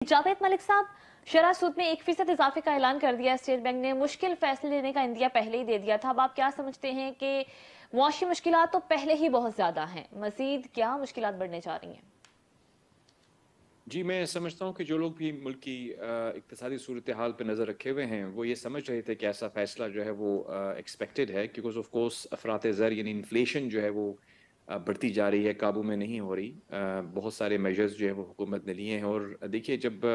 जावेद मलिक साहब, शरह सूद में 1% इजाफे का ऐलान कर दिया। स्टेट बैंक ने मुश्किल फैसले लेने का इंदिया पहले ही दे दिया था। अब आप क्या समझते हैं कि मुआशी मुश्किलात तो पहले ही बहुत ज्यादा हैं, मजीद क्या मुश्किलात बढ़ने जा रही हैं? जी, मैं समझता हूँ कि जो लोग भी मुल्क की इक़्तिसादी सूरत हाल पे नज़र रखे हुए हैं, वो ये समझ रहे थे कि ऐसा फ़ैसला जो है वो एक्सपेक्टेड है, बिकॉज़ ऑफ़ कोर्स अफ़रात ज़र यानी इन्फ्लेशन जो है वो बढ़ती जा रही है, काबू में नहीं हो रही। बहुत सारे मेजर्स जो है वो हुकूमत ने लिए हैं और देखिए जब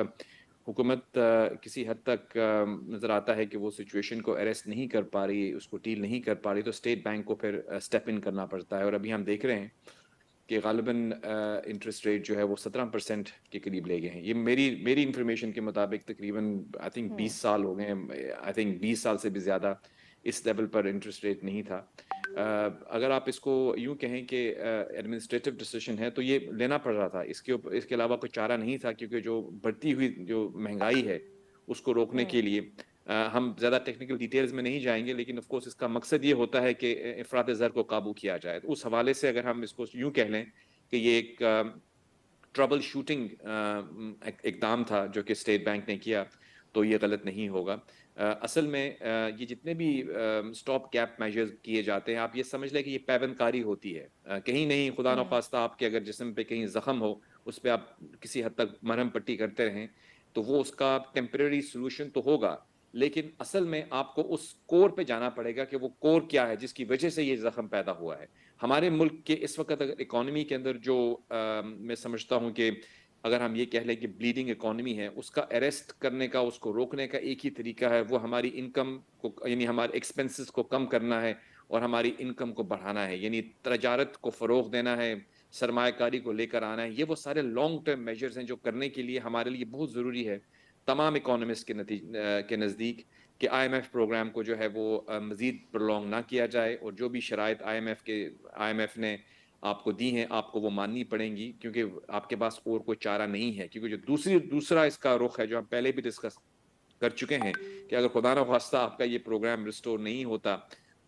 हुकूमत किसी हद तक नज़र आता है कि वो सिचुएशन को अरेस्ट नहीं कर पा रही, उसको डील नहीं कर पा रही, तो स्टेट बैंक को फिर स्टेप इन करना पड़ता है। और अभी हम देख रहे हैं कि ग़ालिबन इंटरेस्ट रेट जो है वो 17% के करीब ले गए हैं। ये मेरी मेरी इन्फॉर्मेशन के मुताबिक तकरीबन आई थिंक 20 साल हो गए हैं, आई थिंक 20 साल से भी ज़्यादा इस लेवल पर इंटरेस्ट रेट नहीं था। अगर आप इसको यूँ कहें कि एडमिनिस्ट्रेटिव डिसीजन है तो ये लेना पड़ रहा था। इसके अलावा कोई चारा नहीं था, क्योंकि जो बढ़ती हुई जो महंगाई है उसको रोकने के लिए हम ज़्यादा टेक्निकल डिटेल्स में नहीं जाएंगे, लेकिन ऑफ कोर्स इसका मकसद ये होता है कि अफरात ज़र को काबू किया जाए। तो उस हवाले से अगर हम इसको यूँ कह लें कि ये एक ट्रबल शूटिंग इकदाम था जो कि स्टेट बैंक ने किया, तो ये गलत नहीं होगा। असल में ये जितने भी स्टॉप गैप मेजर्स किए जाते हैं, आप ये समझ लें कि ये पैबंदकारी होती है। कहीं नहीं, खुदा न खास्ता आपके अगर जिस्म पे कहीं जख्म हो, उस पर आप किसी हद तक मरहम पट्टी करते रहें, तो वो उसका टेम्परेरी सोल्यूशन तो होगा, लेकिन असल में आपको उस कोर पे जाना पड़ेगा कि वो कोर क्या है जिसकी वजह से ये जख्म पैदा हुआ है। हमारे मुल्क के इस वक्त अगर इकोनॉमी के अंदर जो मैं समझता हूँ कि अगर हम ये कह लें कि ब्लीडिंग इकोनॉमी है, उसका अरेस्ट करने का, उसको रोकने का एक ही तरीका है, वो हमारी इनकम को यानी हमारे एक्सपेंसेस को कम करना है और हमारी इनकम को बढ़ाना है, यानी तजारत को फ़रोग देना है, सरमायाकारी को लेकर आना है। ये वो सारे लॉन्ग टर्म मेजर्स हैं जो करने के लिए हमारे लिए बहुत ज़रूरी है तमाम इकोनॉमिस्ट के नज़दीक कि IMF प्रोग्राम को जो है वो मज़ीद प्रोलॉन्ग ना किया जाए, और जो भी शराइत IMF ने आपको दी हैं, आपको वो माननी पड़ेंगी, क्योंकि आपके पास और कोई चारा नहीं है। क्योंकि जो दूसरा इसका रुख है, जो हम पहले भी डिस्कस कर चुके हैं, कि अगर खुदा न खास्ता आपका ये प्रोग्राम रिस्टोर नहीं होता,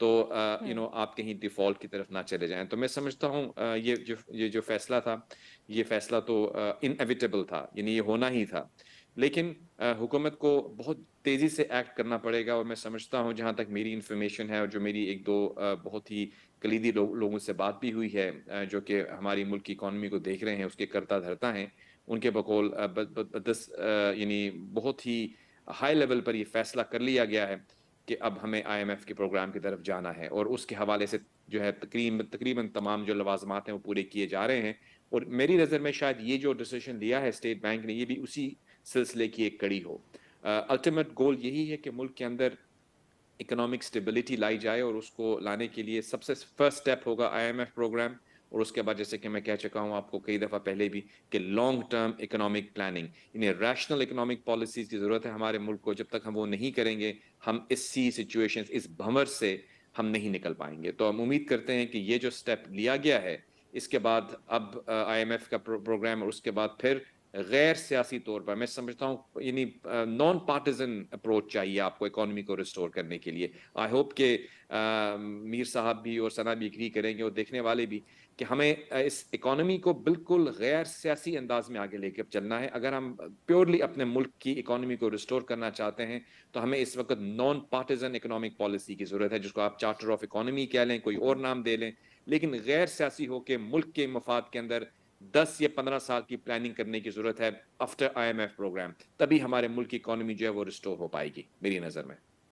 तो आप कहीं डिफ़ॉल्ट की तरफ ना चले जाएँ। तो मैं समझता हूँ ये जो फ़ैसला था, ये फ़ैसला तो इनएविटेबल था, यानी ये होना ही था। लेकिन हुकूमत को बहुत तेज़ी से एक्ट करना पड़ेगा, और मैं समझता हूँ, जहाँ तक मेरी इन्फॉर्मेशन है और जो मेरी 1-2 बहुत ही कलीदी लोगों से बात भी हुई है, जो कि हमारी मुल्क की इकॉनमी को देख रहे हैं, उसके करता धरता हैं, उनके बकौल यानी बहुत ही हाई लेवल पर ये फैसला कर लिया गया है कि अब हमें IMF के प्रोग्राम की तरफ जाना है, और उसके हवाले से जो है तकरीबन तमाम जो लवाजमात हैं वो पूरे किए जा रहे हैं। और मेरी नज़र में शायद ये जो डिसीजन लिया है स्टेट बैंक ने, ये भी उसी सिलसिले की एक कड़ी हो। अल्टीमेट गोल यही है कि मुल्क के अंदर इकोनॉमिक स्टेबिलिटी लाई जाए, और उसको लाने के लिए सबसे फर्स्ट स्टेप होगा IMF प्रोग्राम, और उसके बाद जैसे कि मैं कह चुका हूँ आपको कई दफ़ा पहले भी, कि लॉन्ग टर्म इकोनॉमिक प्लानिंग, इन्हें रैशनल इकोनॉमिक पॉलिसीज़ की ज़रूरत है हमारे मुल्क को। जब तक हम वो नहीं करेंगे, हम इसी सिचुएशन, इस भंवर से हम नहीं निकल पाएंगे। तो हम उम्मीद करते हैं कि ये जो स्टेप लिया गया है, इसके बाद अब IMF का प्रोग्राम, और उसके बाद फिर गैर सियासी तौर पर, मैं समझता हूँ यानी नॉन पार्टिजन अप्रोच चाहिए आपको इकोनॉमी को रिस्टोर करने के लिए। आई होप कि मीर साहब भी और सना भी एग्री करेंगे, और देखने वाले भी, कि हमें इस इकोनॉमी को बिल्कुल गैर सियासी अंदाज में आगे लेकर चलना है। अगर हम प्योरली अपने मुल्क की इकोनॉमी को रिस्टोर करना चाहते हैं, तो हमें इस वक्त नॉन पार्टिजन इकोनॉमिक पॉलिसी की ज़रूरत है, जिसको आप चार्टर ऑफ इकोनॉमी कह लें, कोई और नाम दे लें, लेकिन गैर सियासी होकर मुल्क के मफाद के अंदर 10 या 15 साल की प्लानिंग करने की जरूरत है आफ्टर IMF प्रोग्राम। तभी हमारे मुल्क की इकोनॉमी जो है वो रिस्टोर हो पाएगी मेरी नजर में।